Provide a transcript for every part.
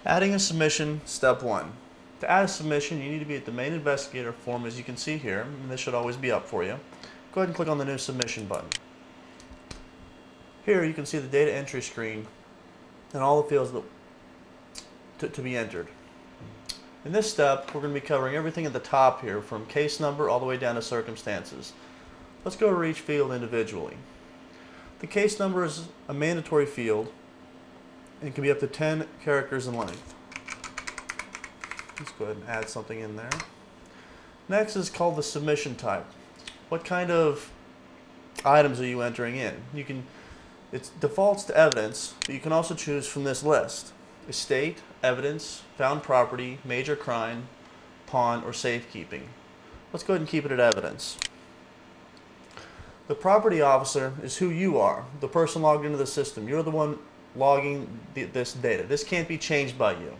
Adding a submission, step one. To add a submission, you need to be at the main investigator form, as you can see here, and this should always be up for you. Go ahead and click on the new submission button. Here you can see the data entry screen and all the fields to be entered. In this step, we're going to be covering everything at the top here, from case number all the way down to circumstances. Let's go over each field individually. The case number is a mandatory field and can be up to 10 characters in length. Let's go ahead and add something in there. Next is called the submission type. What kind of items are you entering in? It defaults to evidence, but you can also choose from this list: estate, evidence, found property, major crime, pawn, or safekeeping. Let's go ahead and keep it at evidence. The property officer is who you are, the person logged into the system. You're the one logging this data. This can't be changed by you.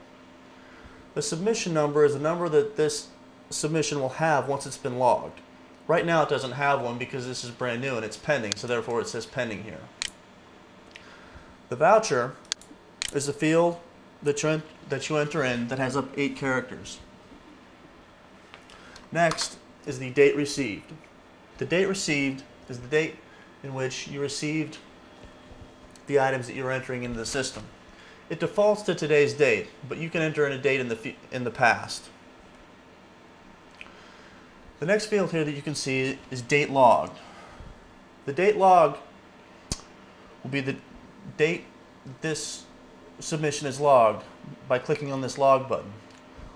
The submission number is the number that this submission will have once it's been logged. Right now it doesn't have one because this is brand new and it's pending, so therefore it says pending here. The voucher is the field that you enter in that has up 8 characters. Next is the date received. The date received is the date in which you received the items that you're entering into the system. It defaults to today's date, but you can enter in a date in the past. The next field here that you can see is date logged. The date logged will be the date this submission is logged by clicking on this log button.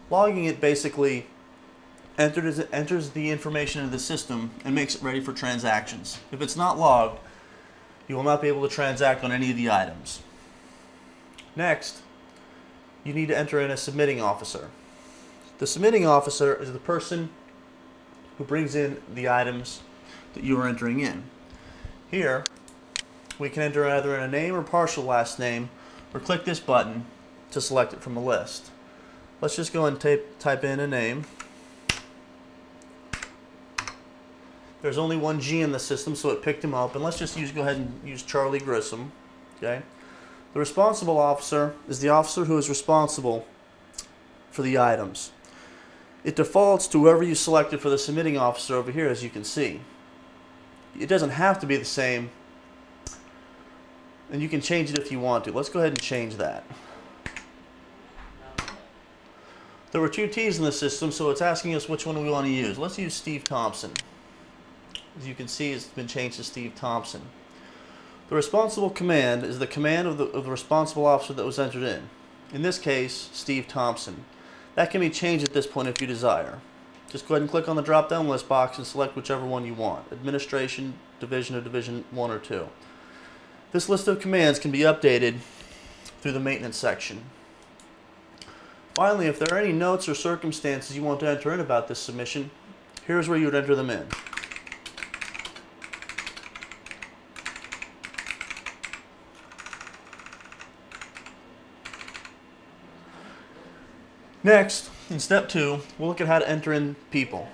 Logging it basically enters the information into the system and makes it ready for transactions. If it's not logged, you will not be able to transact on any of the items. Next, you need to enter in a submitting officer. The submitting officer is the person who brings in the items that you are entering in. Here, we can enter either in a name or partial last name, or click this button to select it from the list. Let's just go and type in a name. There's only one G in the system, so it picked him up, and let's just go ahead and use Charlie Grissom. Okay. The responsible officer is the officer who is responsible for the items. It defaults to whoever you selected for the submitting officer over here, as you can see. It doesn't have to be the same, and you can change it if you want to. Let's go ahead and change that. There were 2 T's in the system, so it's asking us which one we want to use. Let's use Steve Thompson. As you can see, it's been changed to Steve Thompson. The responsible command is the command of the responsible officer that was entered in. In this case, Steve Thompson. That can be changed at this point if you desire. Just go ahead and click on the drop-down list box and select whichever one you want: Administration, Division, or Division 1 or 2. This list of commands can be updated through the maintenance section. Finally, if there are any notes or circumstances you want to enter in about this submission, here's where you would enter them in. Next, in step 2, we'll look at how to enter in people.